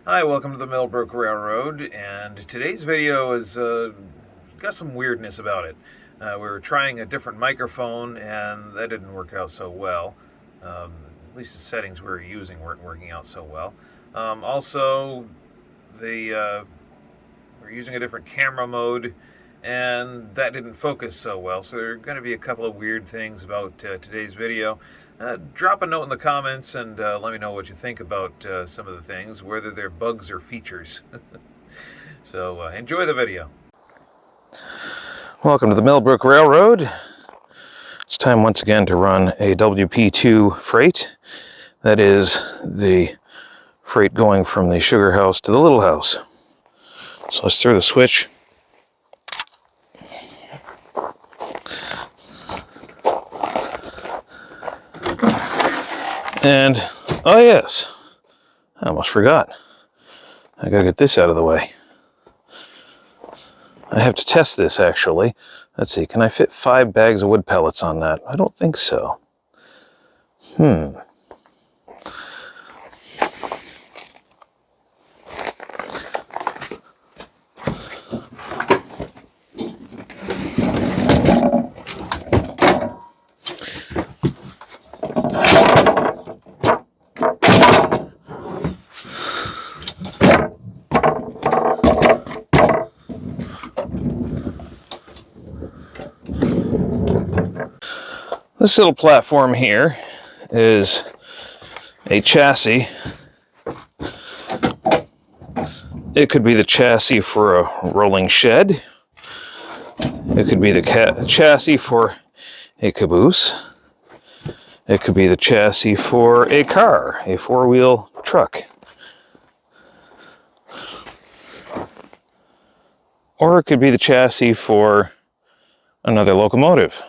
Hi, welcome to the Millbrook Railroad, and today's video is got some weirdness about it. We were trying a different microphone, and that didn't work out so well. At least the settings we were using weren't working out so well. Also, we're using a different camera mode, and that didn't focus so well. So there are going to be a couple of weird things about today's video. Drop a note in the comments and let me know what you think about some of the things, whether they're bugs or features. So enjoy the video. Welcome to the Millbrook Railroad. It's time once again to run a WP2 freight. That is the freight going from the sugar house to the little house. So let's throw the switch. And, oh yes, I almost forgot. I gotta get this out of the way. I have to test this actually. Let's see, can I fit 5 bags of wood pellets on that? I don't think so. This little platform here is a chassis. It could be the chassis for a rolling shed. It could be the chassis for a caboose. It could be the chassis for a car, a 4-wheel truck. Or it could be the chassis for another locomotive.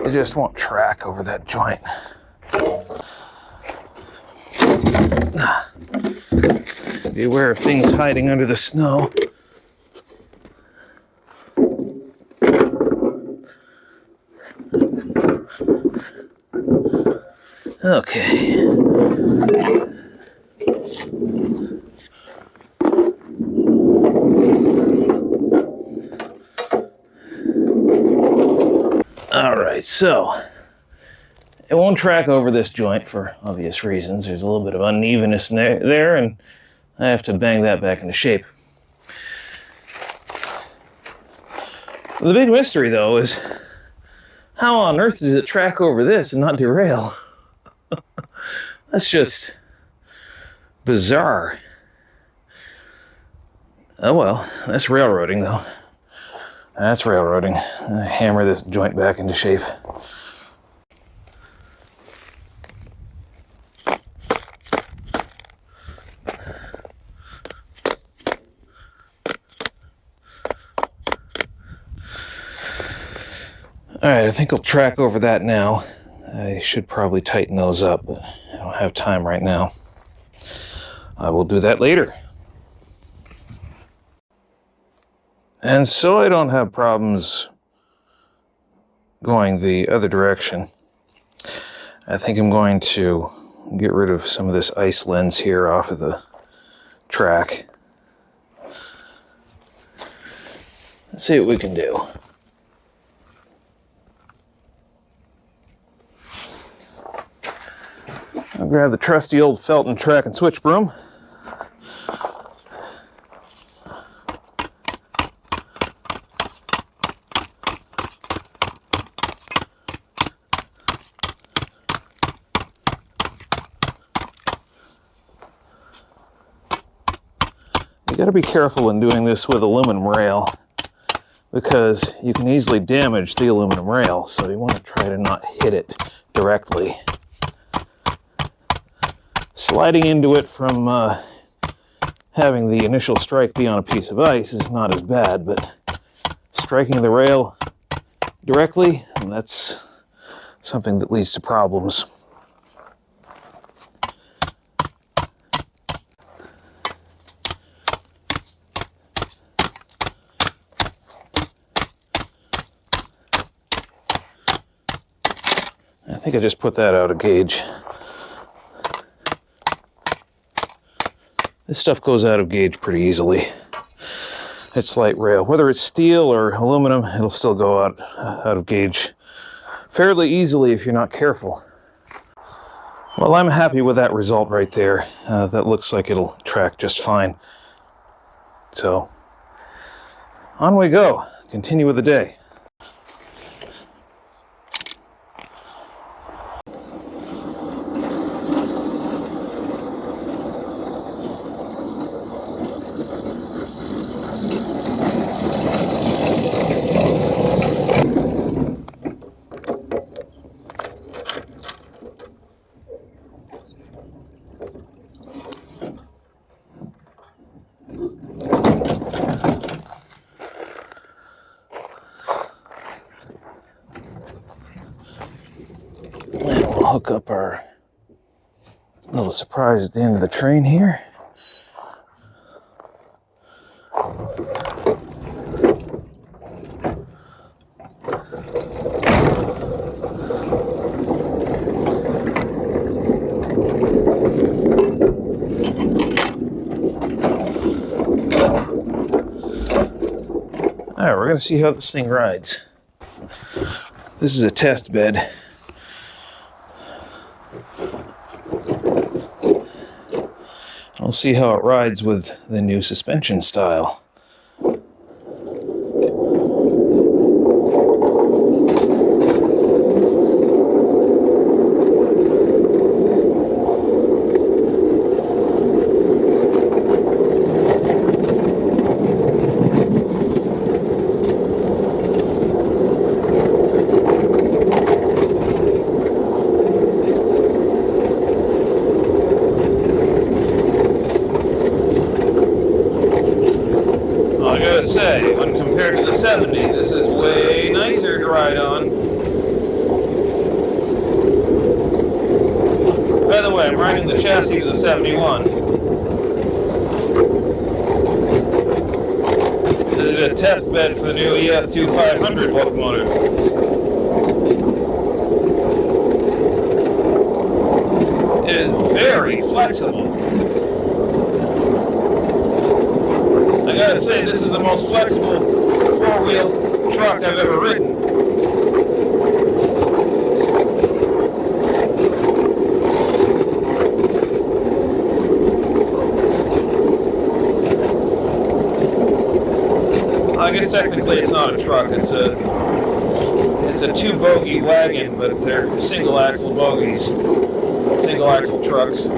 It just won't track over that joint. Beware of things hiding under the snow. Okay. Alright, so it won't track over this joint for obvious reasons. There's a little bit of unevenness there, and I have to bang that back into shape. The big mystery, though, is how on earth does it track over this and not derail? That's just bizarre. Oh well, that's railroading, though. That's railroading. I hammer this joint back into shape. Alright, I think I'll track over that now. I should probably tighten those up, but I don't have time right now. I will do that later. And so I don't have problems going the other direction, I think I'm going to get rid of some of this ice lens here off of the track. Let's see what we can do. I'll grab the trusty old Felton track and switch broom. You got to be careful when doing this with aluminum rail. because you can easily damage the aluminum rail, so you want to try to not hit it directly. Sliding into it from having the initial strike be on a piece of ice is not as bad, but striking the rail directly, that's something that leads to problems. I think I just put that out of gauge. This stuff goes out of gauge pretty easily. It's light rail. Whether it's steel or aluminum, it'll still go out of gauge fairly easily if you're not careful. Well, I'm happy with that result right there. That looks like it'll track just fine. So, on we go. Continue with the day. Hook up our little surprise at the end of the train here. Alright, we're going to see how this thing rides. This is a test bed. We'll see how it rides with the new suspension style. Say, when compared to the 70, this is way nicer to ride on. By the way, I'm riding the chassis of the 71. This is a test bed for the new ES2500 locomotive. It is very flexible. I gotta say, this is the most flexible four-wheel truck I've ever ridden. I guess technically it's not a truck, it's a two-bogie wagon, but they're single-axle bogies, single-axle trucks.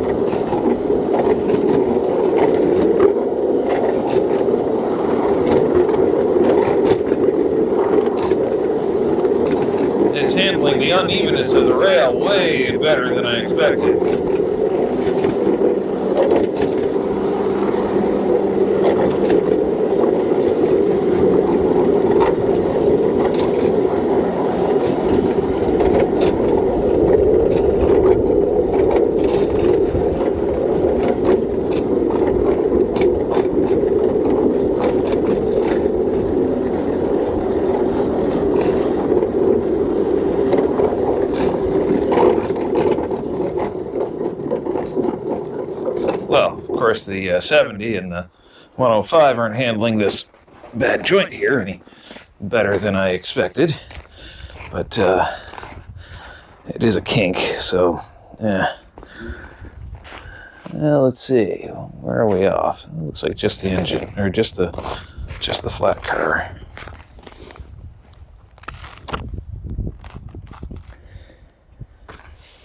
It's handling the unevenness of the rail way better than I expected. Well, of course, the 70 and the 105 aren't handling this bad joint here any better than I expected, but it is a kink, so yeah. Well, let's see, where are we off? It looks like just the engine, or just the flat car.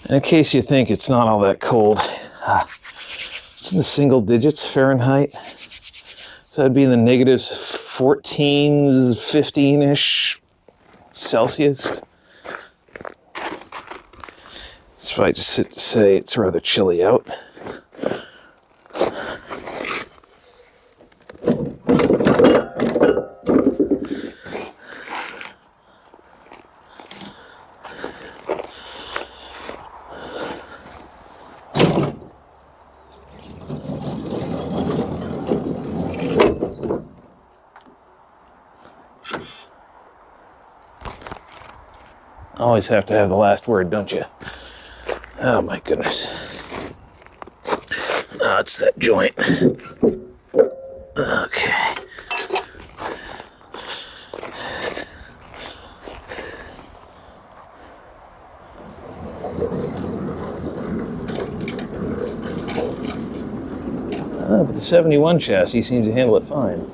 In case you think it's not all that cold, it's in the single digits Fahrenheit, so that'd be in the negatives 14, 15-ish Celsius. So I just sit to say it's rather chilly out. Always have to have the last word, don't you? Oh my goodness. Oh, it's that joint. Okay. But the 71 chassis seems to handle it fine.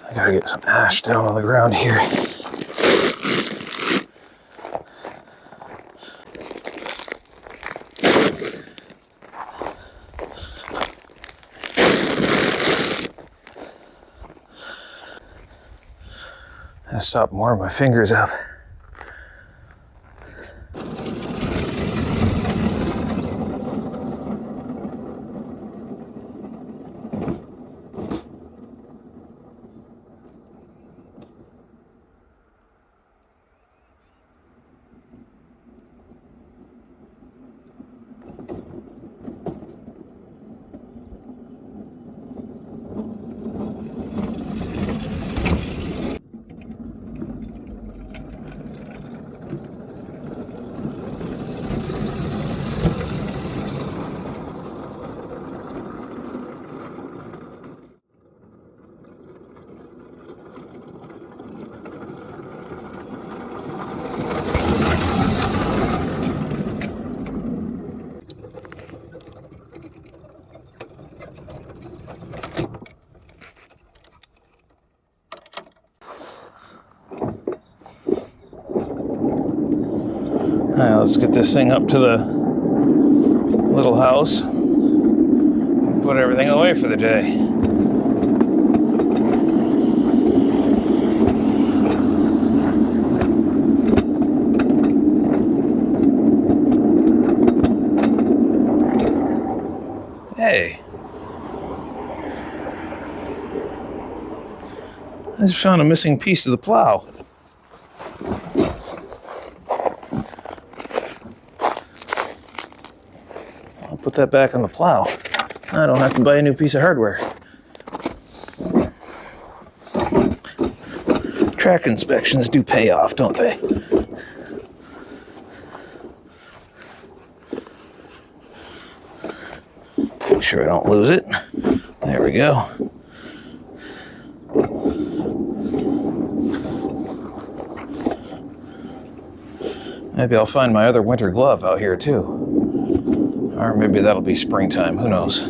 I gotta get some ash down on the ground here. I stop more of my fingers up. All right, let's get this thing up to the little house. Put everything away for the day. Hey. I just found a missing piece of the plow. I'll put that back on the plow. I don't have to buy a new piece of hardware. Track inspections do pay off, don't they? Make sure I don't lose it. There we go. Maybe I'll find my other winter glove out here too. Or maybe that'll be springtime, who knows.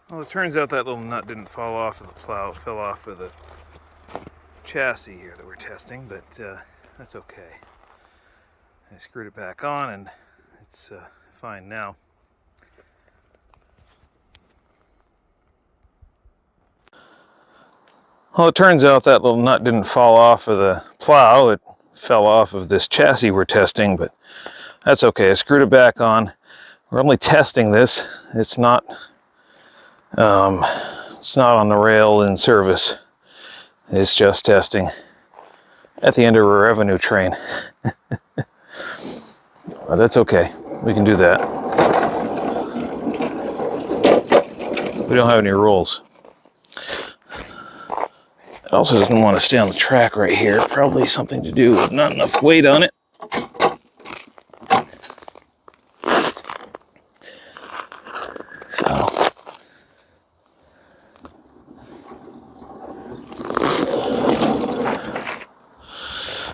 Well, it turns out that little nut didn't fall off of the plow. It fell off of the chassis here that we're testing, but that's okay. I screwed it back on and it's fine now. Well, it turns out that little nut didn't fall off of the plow. It fell off of this chassis we're testing, but that's okay. I screwed it back on. We're only testing this. It's not on the rail in service. It's just testing at the end of a revenue train. But that's okay. We can do that. We don't have any rules. It also doesn't want to stay on the track right here. Probably something to do with not enough weight on it. So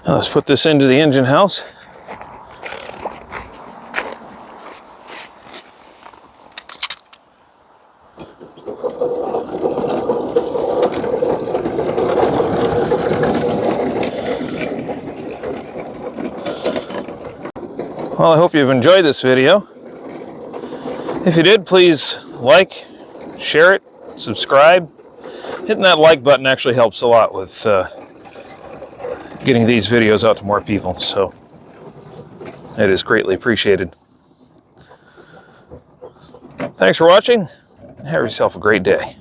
now let's put this into the engine house. Well, I hope you've enjoyed this video. If you did, please like, share it, subscribe. Hitting that like button actually helps a lot with getting these videos out to more people, so it is greatly appreciated. Thanks for watching, and have yourself a great day.